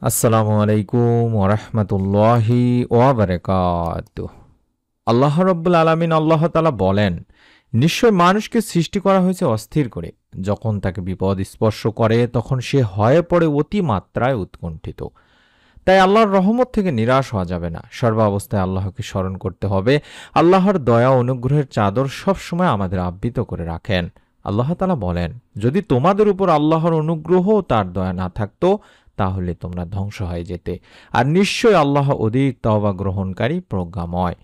আসসালামু আলাইকুম ওরহমতুল্লাহি ওয়াবারাকাতুহ। আল্লাহ রব্বুল আলামিন আল্লাহ তাআলা বলেন, নিশ্চয় মানুষকে সৃষ্টি করা হয়েছে অস্থির করে। যখন তাকে বিপদ স্পর্শ করে তখন সে হয়ে পড়ে অতি মাত্রায় উৎকণ্ঠিত। তাই আল্লাহর রহমত থেকে নিরাশ হওয়া যাবে না। সর্বাবস্থায় আল্লাহকে স্মরণ করতে হবে। আল্লাহর দয়া অনুগ্রহের চাদর সবসময় আমাদের আবৃত করে রাখেন। আল্লাহ তাআলা বলেন, যদি তোমাদের উপর আল্লাহর অনুগ্রহ ও তার দয়া না থাকতো তাহলে তোমরা ধ্বংস হয়ে যেতে। আর নিশ্চয় আল্লাহ অধিক তওবা গ্রহণকারী, প্রজ্ঞাময়।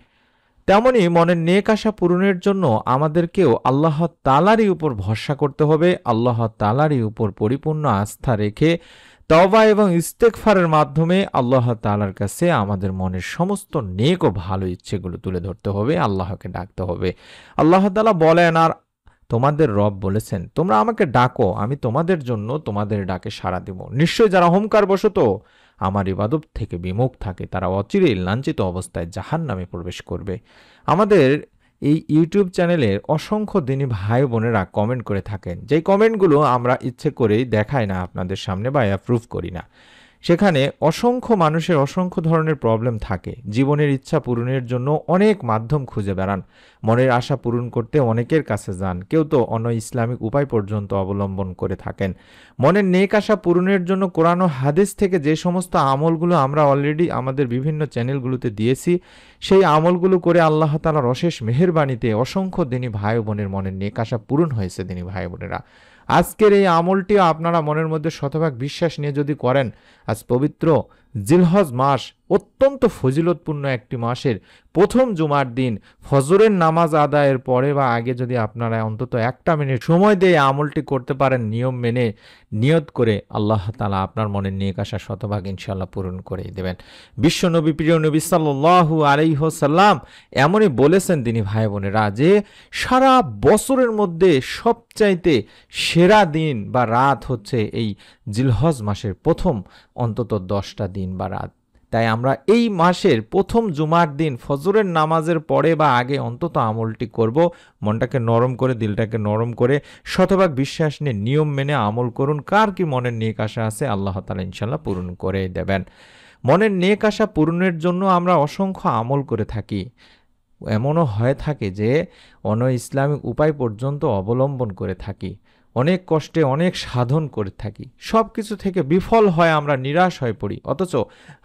তেমনি মনের নেক আশা পূরণের জন্য আমাদেরকেও আল্লাহ তাআলারই উপর ভরসা করতে হবে। আল্লাহ তাআলারই উপর পরিপূর্ণ আস্থা রেখে তওবা এবং ইস্তেগফারের মাধ্যমে আল্লাহ তাআলার কাছে আমাদের মনের সমস্ত নেক ও ভালো ইচ্ছেগুলো তুলে ধরতে হবে, আল্লাহকে ডাকতে হবে। আল্লাহ তাআলা বলেন, আর তোমাদের রব বলেছেন, তোমরা আমাকে ডাকো, আমি তোমাদের জন্য তোমাদের ডাকে সাড়া দেব। নিশ্চয় যারা অহংকার বশত আমার ইবাদত থেকে বিমুখ থাকে তারা অচিরেই লাঞ্ছিত অবস্থায় জাহান্নামে প্রবেশ করবে। আমাদের এই ইউটিউব চ্যানেলের অসংখ্য দিনী ভাই বোনেরা কমেন্ট করে থাকেন, যেই কমেন্টগুলো আমরা ইচ্ছে করেই দেখাই না আপনাদের সামনে বা অ্যাপ্রুভ করি না। সেখানে অসংখ্য মানুষের অসংখ্য ধরনের প্রবলেম থাকে। জীবনের ইচ্ছা পূরণের জন্য অনেক মাধ্যম খুঁজে বেড়ান, মনের আশা পূরণ করতে অনেকের কাছে যান, কেউ তো অন্য ইসলামিক উপায় পর্যন্ত অবলম্বন করে থাকেন। মনের নেক আশা পূরণের জন্য কোরআন ও হাদিস থেকে যে সমস্ত আমলগুলো আমরা অলরেডি আমাদের বিভিন্ন চ্যানেলগুলোতে দিয়েছি, সেই আমলগুলো করে আল্লাহ তাআলার অশেষ মেহেরবানিতে অসংখ্য দিনী ভাই বোনের মনের নেক আশা পূরণ হয়েছে। দিনী ভাই বোনেরা, আজকের এই আমলটিও আপনারা মনের মধ্যে শতভাগ বিশ্বাস নিয়ে যদি করেন, আজ পবিত্র জিলহজ মাস, অত্যন্ত ফজিলতপূর্ণ একটি মাসের প্রথম জুমার দিন ফজরের নামাজ আদায়ের পরে বা আগে যদি আপনারা অন্তত একটা মিনিট সময় দিয়ে আমলটি করতে পারেন, নিয়ম মেনে নিয়ত করে, আল্লাহ তাআলা আপনার মনের নেক আশা শতভাগ ইনশাআল্লাহ পূরণ করেই দেবেন। বিশ্ব নবী, প্রিয় নবী সাল্লাল্লাহু আলাইহি ওয়াসাল্লাম এমনই বলেছেন তিনি ভাই বোনেরা, যে সারা বছরের মধ্যে সবচাইতে সেরা দিন বা রাত হচ্ছে এই জিলহজ মাসের প্রথম অন্তত 10টা দিন বা রাত। তাই আমরা এই মাসের প্রথম জুমার দিন ফজরের নামাজের পরে বা আগে অন্তত আমলটি করব। মনটাকে নরম করে, দিলটাকে নরম করে, শতভাগ বিশ্বাস নিয়ে নিয়ম মেনে আমল করুন। কার কি মনের নেক আশা আছে, আল্লাহ তাআলা ইনশাআল্লাহ পূরণ করে দেবেন। মনের নেক আশা পূরণের জন্য আমরা অসংখ্য আমল করে থাকি। এমনও হয়ে থাকে যে অন ইসলামিক উপায় পর্যন্ত অবলম্বন করে থাকি, অনেক কষ্টে অনেক সাধন করে থাকি, সব কিছু থেকে বিফল হয় আমরা নিরাশ হয়ে পড়ি। অথচ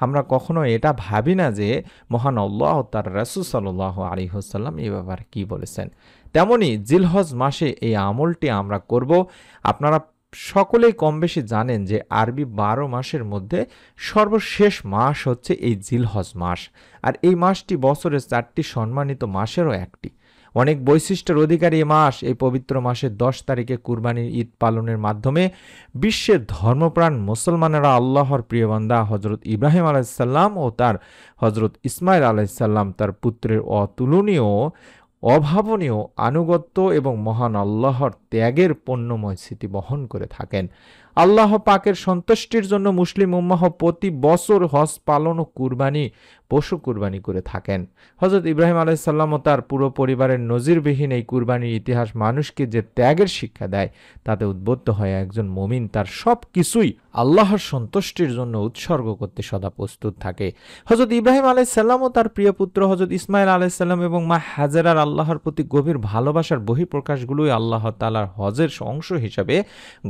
আমরা কখনো এটা ভাবি না যে মহান আল্লাহ তার রাসূল সাল্লাল্লাহু আলাইহি ওয়াসাল্লাম এই ব্যাপারে কি বলেছেন। তেমনি জিলহজ মাসে এই আমলটি আমরা করব। আপনারা সকলেই কম বেশি জানেন যে আরবি 12 মাসের মধ্যে সর্বশেষ মাস হচ্ছে এই জিলহজ মাস। আর এই মাসটি বছরের 4টি সম্মানিত মাসেরও একটি। অনেক বৈশিষ্ট্যের অধিকারী এই মাস। এই পবিত্র মাসের 10 তারিখে কুরবানির ঈদ পালনের মাধ্যমে বিশ্বের ধর্মপ্রাণ মুসলমানেরা আল্লাহর প্রিয় বান্দা হজরত ইব্রাহিম আলাইহিসসালাম ও তার হজরত ইসমাইল আলাইহিসসালাম তার পুত্রের অতুলনীয়, অভাবনীয় আনুগত্য এবং মহান আল্লাহর ত্যাগের পুণ্যময় স্মৃতি বহন করে থাকেন। আল্লাহ পাকের সন্তুষ্টির জন্য মুসলিম উম্মাহ প্রতি বছর হজ পালন ও কুরবানি, পশু কুরবানি করে থাকেন। হযরত ইব্রাহিম আলাইহিস সালাম ও তার পুরো পরিবারের নজিরবিহীন এই কুরবানির ইতিহাস মানুষকে যে ত্যাগের শিক্ষা দেয়, তাতে উদ্বুদ্ধ হয় একজন মুমিন তার সব কিছুই আল্লাহর সন্তুষ্টির জন্য উৎসর্গ করতে সদা প্রস্তুত থাকে। হযরত ইব্রাহিম আলাইহিস সালাম ও তার প্রিয় পুত্র হযরত ইসমাইল আলাইহিস সালাম এবং মা হাজেরার আল্লাহর প্রতি গভীর ভালোবাসার বহিঃপ্রকাশগুলোই আল্লাহ তাআলার হজের অংশ হিসাবে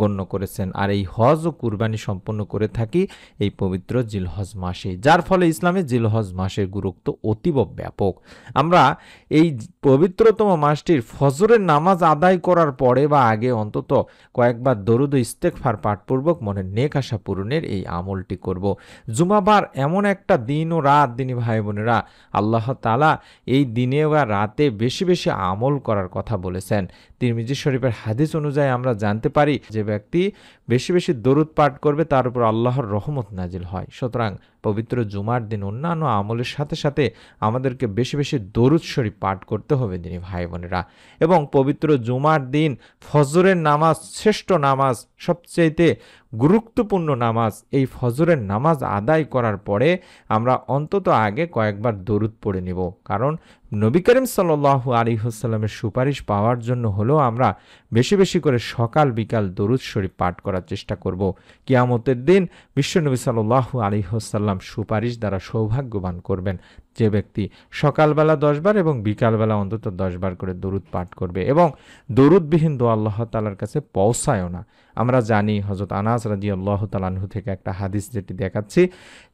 গণ্য করেছেন। আর এই হজ ও কুরবানি সম্পন্ন করে থাকি এই পবিত্র জিলহজ মাসে, যার ফলে ইসলামে জিলহজ মাসের গুরুত্ব অতীব ব্যাপক। আমরা এই পবিত্রতম মাসটির ফজরের নামাজ আদায় করার পরে বা আগে অন্তত কয়েকবার দরুদ ও ইস্তেগফার পাঠপূর্বক মনের নেক আশা পূরণের এই আমলটি করব। জুমাবার এমন একটা দিন ও রাত, দিনী ভাই বোনেরা, আল্লাহ তাআলা এই দিনে বা রাতে বেশি বেশি আমল করার কথা বলেছেন। তিরমিজি শরীফের হাদিস অনুযায়ী আমরা জানতে পারি যে ব্যক্তি বেশি বেশি দরুদ পাঠ করবে তার উপর আল্লাহর রহমত নাজিল হয়। সুতরাং পবিত্র জুমার দিন অন্যান্য আমলের সাথে সাথে আমাদেরকে বেশি বেশি দরুদ শরীফ পাঠ করতে হবে দিনী ভাই বোনেরা। এবং পবিত্র জুমার দিন ফজরের নামাজ শ্রেষ্ঠ নামাজ, সবচেয়েতে গুরুত্বপূর্ণ নামাজ। এই ফজরের নামাজ আদায় করার পরে আমরা অন্তত আগে কয়েকবার দরুদ পড়ে নিব, কারণ নবী করিম সাল্লাল্লাহু আলাইহি ওয়াসাল্লামের সুপারিশ পাওয়ার জন্য হলেও আমরা বেশি বেশি করে সকাল বিকাল দরুদ শরীফ পাঠ করার চেষ্টা করব। কিয়ামতের দিন বিশ্বনবী সাল্লাল্লাহু আলাইহি ওয়াসাল্লাম সুপারিশ দ্বারা সৌভাগ্যবান করবেন যে ব্যক্তি সকালবেলা 10 বার এবং বিকালবেলা অন্তত 10 বার করে দরুদ পাঠ করবে এবং দরুদবিহীন দোয়া আল্লাহ তাআলার কাছে পৌঁছায়ও না। আমরা জানি হযরত আনাস রাদিয়াল্লাহু তাআলা আনহু থেকে একটা হাদিস যেটি দেখাচ্ছি,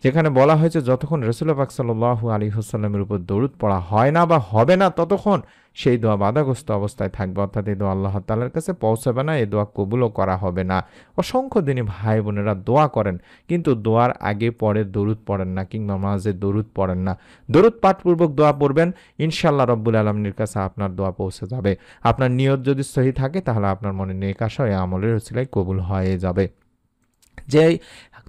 যেখানে বলা হয়েছে যতক্ষণ রাসূলুল্লাহ পাক সাল্লাল্লাহু আলাইহি ওয়াসাল্লামের উপর দরুদ পড়া হয় না বা হবে না, ততক্ষণ সেই দোয়া বাধাগ্রস্ত অবস্থায় থাকবে, অর্থাৎ এই দোয়া আল্লাহ তাআলার কাছে পৌঁছাবে না, এই দোয়া কবুলও করা হবে না। অসংখ্য দিনই ভাই বোনেরা দোয়া করেন, কিন্তু দোয়ার আগে পরে দরুদ পড়েন না কিংবা মাঝে দরুদ পড়েন না। দরুদ পাঠপূর্বক দোয়া পড়বেন, ইনশাআল্লাহ রব্বুল আলামিনের কাছে আপনার দোয়া পৌঁছে যাবে। আপনার নিয়ত যদি সহি থাকে তাহলে আপনার মনে নেক আশা এই আমলের উসিলায় কবুল হয়ে যাবে। যে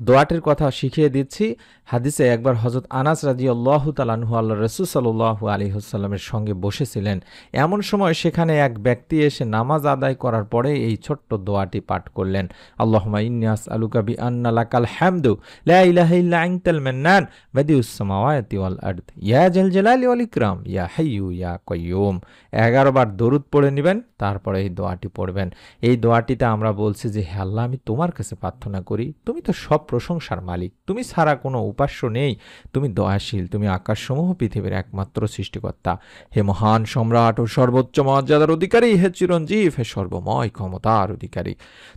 দোয়াটির কথা শিখিয়ে দিচ্ছি, হাদিসে একবার হযরত আনাস রাদিয়াল্লাহু তাআলা আনহু আল্লাহর রাসূল সাল্লাল্লাহু আলাইহি ওয়াসাল্লামের সঙ্গে বসেছিলেন। এমন সময় সেখানে এক ব্যক্তি এসে নামাজ আদায় করার পরে এই ছোট্ট দোয়াটি পাঠ করলেন, আল্লাহুম্মা ইন্নী আসআলুকা বিআন্না লাকাল হামদু লা ইলাহা ইল্লা আনতাল মান্নান বাদিউস সামাওয়াতি ওয়াল আরদ ইয়া জাল জালালি ওয়াল ইকরাম ইয়া হাইয়্যু ইয়া কাইয়্যুম। 11 বার দরুদ পড়ে নেবেন, তারপরে এই দোয়াটি পড়বেন। এই দোয়াটিতে আমরা বলছি যে হে আল্লাহ, আমি তোমার কাছে প্রার্থনা করি, তুমি তো সব প্রশংসার মালিক, তুমি ছাড়া কোনো উপাস্য নেই, তুমি দয়াশীল, তুমি আকাশসমূহ পৃথিবীর একমাত্র সৃষ্টিকর্তা। হে মহান সম্রাট ও সর্বোচ্চ মর্যাদার অধিকারী, হে চিরঞ্জীব, হে সর্বময় ক্ষমতার অধিকারী।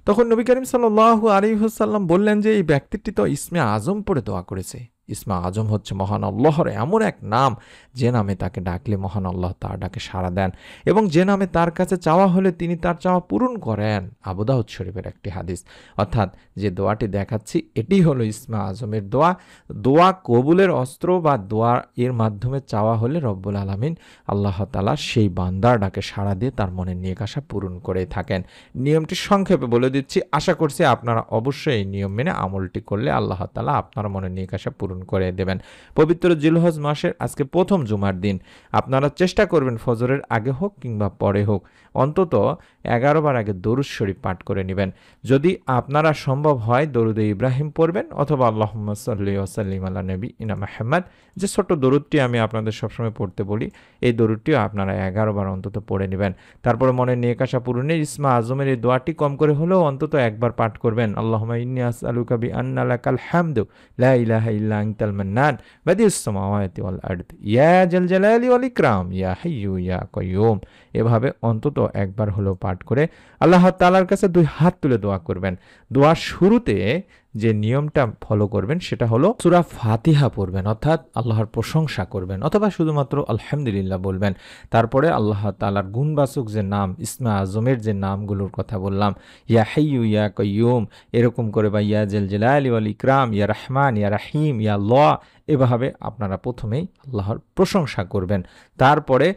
তখন নবী করিম সাল্লাল্লাহু আলাইহি ওয়াসাল্লাম বললেন যে এই ব্যক্তিটি তো ইসমে আজম পড়ে দোয়া করেছে। ইসমে আজম হচ্ছে মহান আল্লাহর এমন এক নাম যে নামে তাকে ডাকলে মহান আল্লাহ তার ডাকে সাড়া দেন এবং যে নামে তার কাছে চাওয়া হলে তিনি তার চাওয়া পূরণ করেন। আবু দাউদ শরীফের একটি হাদিস। অর্থাৎ যে দোয়াটি দেখাচ্ছি এটি হলো ইসমে আজমের দোয়া। দোয়া কবুলের অস্ত্র বা দোয়া এর মাধ্যমে চাওয়া হলে রব্বুল আলামিন আল্লাহ তাআলা সেই বান্দার ডাকে সাড়া দিয়ে তার মনের নেক আশা পূরণ করে থাকেন। নিয়মটি সংক্ষেপে বলে দিচ্ছি, আশা করছি আপনারা অবশ্যই এই নিয়ম মেনে আমলটি করলে আল্লাহ তাআলা আপনার মনের নেক আশা পূরণ করে দেবেন। পবিত্র জিলহজ মাসের আজকে প্রথম জুমার দিন আপনারা চেষ্টা করবেন ফজরের আগে হোক কিংবা পরে হোক অন্তত 11 বার আগে দরুদ শরীফ পাঠ করে নেবেন। যদি আপনারা সম্ভব হয় দরুদে ইব্রাহিম পড়বেন অথবা আল্লাহুম্মা সাল্লি ওয়া সাল্লিম আলা নবিয়িনা মুহাম্মদ, যে ছোট্ট দরুদটি আমি আপনাদের সবসময় পড়তে বলি, এই দরুদটিও আপনারা 11 বার অন্তত পড়ে নেবেন। তারপরে মনের নেক আশা পূরণে ইসমে আজমের এই দোয়াটি কম করে হলেও অন্তত একবার পাঠ করবেন, আল্লাহুম্মা ইন্নী আসআলুকা বিআন্না লাকাল হামদু লা ইলাহা ইল্লা আনতাল মান্নান বাদিউস সামাওয়াতি ওয়াল আরদ ইয়া জাল জালালি ওয়াল ইকরাম ইয়া হাইয়্যু ইয়া কাইয়্যুম। এভাবে অন্তত একবার হলেও পাঠ করে আল্লাহ তাআলার কাছে 2 হাত তুলে দোয়া করবেন। দোয়ার শুরুতে যে নিয়মটা ফলো করবেন সেটা হলো সূরা ফাতিহা পড়বেন, অর্থাৎ আল্লাহর প্রশংসা করবেন অথবা শুধুমাত্র আলহামদুলিল্লাহ বলবেন। তারপরে আল্লাহ তাআলার গুণবাচক যে নাম ইসমে আজমের যে নামগুলোর কথা বললাম, ইয়া হাইয়্যু ইয়া কাইয়্যুম এরকম করে, বা ইয়া জাল জালালি ওয়াল ইকরাম ইয়া রহমান ইয়া রহিম ইয়া আল্লাহ, এভাবে আপনারা প্রথমেই আল্লাহর প্রশংসা করবেন। তারপরে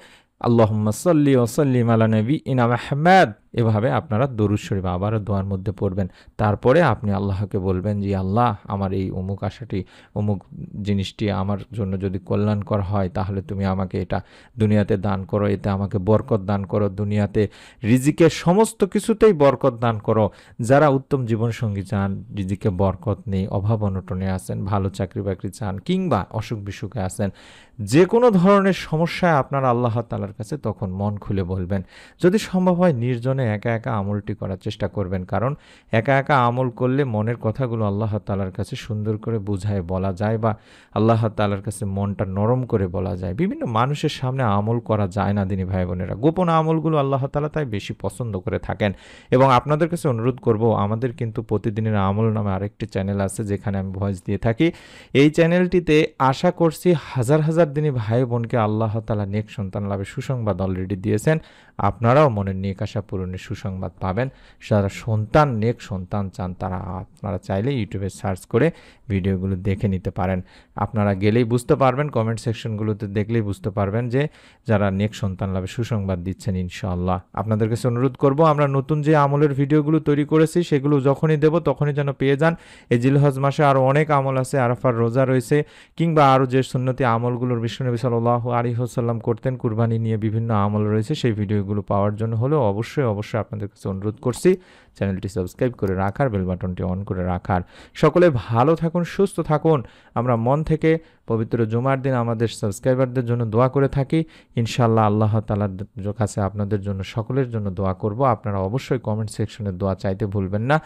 আল্লাহুম্মা সাল্লি ওয়া সাল্লিম আলা নবিয়িনা মুহাম্মদ, এভাবে আপনারা দরুদ শরীফ আবারও দোয়ার মধ্যে পড়বেন। তারপরে আপনি আল্লাহকে বলবেন যে আল্লাহ, আমার এই অমুক আশাটি অমুক জিনিসটি আমার জন্য যদি কল্যাণকর হয় তাহলে তুমি আমাকে এটা দুনিয়াতে দান করো, এতে আমাকে বরকত দান করো, দুনিয়াতে রিজিকের সমস্ত কিছুতেই বরকত দান করো। যারা উত্তম জীবনসঙ্গী চান, রিজিকে বরকত নেই, অভাব অনটনে আছেন, ভালো চাকরি বাকরি চান কিংবা অসুখ বিসুখে আছেন, যে কোনো ধরনের সমস্যায় আপনারা আল্লাহ তাআলার কাছে তখন মন খুলে বলবেন। যদি সম্ভব হয় নির্জনে একা একা আমলটি করার চেষ্টা করবেন, কারণ একা একা আমল করলে মনের কথাগুলো আল্লাহ তাআলার কাছে সুন্দর করে বুঝায় বলা যায় বা আল্লাহ তাআলার কাছে মনটা নরম করে বলা যায়। বিভিন্ন মানুষের সামনে আমল করা যায় না দিনী ভাই বোনেরা, গোপন আমলগুলো আল্লাহ তাআলা তাই বেশি পছন্দ করে থাকেন। এবং আপনাদের কাছে অনুরোধ করব, আমাদের কিন্তু প্রতিদিনের আমল নামে আরেকটি চ্যানেল আছে যেখানে আমি ভয়েস দিয়ে থাকি। এই চ্যানেলটিতে আশা করছি হাজার হাজার দিনী ভাই বোনকে আল্লাহ তাআলা নেক সন্তান লাভের সুসংবাদ অলরেডি দিয়েছেন। আপনারাও মনের নেক আশা পূরণের সুসংবাদ পাবেন। যারা সন্তান নেক সন্তান চান তারা আপনারা চাইলে ইউটিউবে সার্চ করে ভিডিওগুলো দেখে নিতে পারেন। আপনারা গেলেই বুঝতে পারবেন, কমেন্ট সেকশনগুলোতে দেখলেই বুঝতে পারবেন যে যারা নেক সন্তান লাভের সুসংবাদ দিচ্ছেন ইনশাআল্লাহ। আপনাদের কাছে অনুরোধ করব, আমরা নতুন যে আমলের ভিডিওগুলো তৈরি করেছি সেগুলো যখনই দেব তখনই যেন পেয়ে যান। এই জিলহজ মাসে আরও অনেক আমল আছে, আরাফার রোজা রয়েছে কিংবা আরও যে সুন্নতি আমলগুলোর বিশ্বনবী সাল্লাল্লাহু আলাইহি ওয়াসাল্লাম করতেন, কুরবানি নিয়ে বিভিন্ন আমল রয়েছে, সেই ভিডিওগুলো পাওয়ার জন্য হলেও অবশ্যই আপনাদের কাছে অনুরোধ করছি চ্যানেলটি সাবস্ক্রাইব করে রাখার, বেল বাটনটি অন করে রাখার। সকলে ভালো থাকুন, সুস্থ থাকুন। আমরা মন থেকে পবিত্র জুমার দিন আমাদের সাবস্ক্রাইবারদের জন্য দোয়া করে থাকি। ইনশাআল্লাহ আল্লাহ তাআলার কাছে আপনাদের জন্য, সকলের জন্য দোয়া করব। আপনারা অবশ্যই কমেন্ট সেকশনে দোয়া চাইতে ভুলবেন না।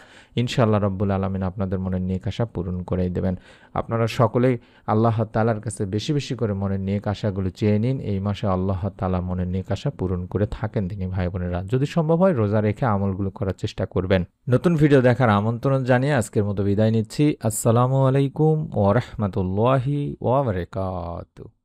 ইনশাআল্লাহ রব্বুল আলামিন আপনাদের মনের নেক আশা পূরণ করেই দেবেন। আপনারা সকলেই আল্লাহ তাআলার কাছে বেশি বেশি করে মনের নেক আশাগুলো চেয়ে নিন। এই মাসে আল্লাহ তাআলা মনের নেক আশা পূরণ করে থাকেন তিনি ভাই বোনেরা। যদি সম্ভব হয় রোজা রেখে আমলগুলো করার চেষ্টা করবেন। নতুন ভিডিও দেখার আমন্ত্রণ জানিয়ে আজকের মতো বিদায় নিচ্ছি। আসসালামু আলাইকুম ওয়া রাহমাতুল্লাহি ওয়া বারাকাতুহু।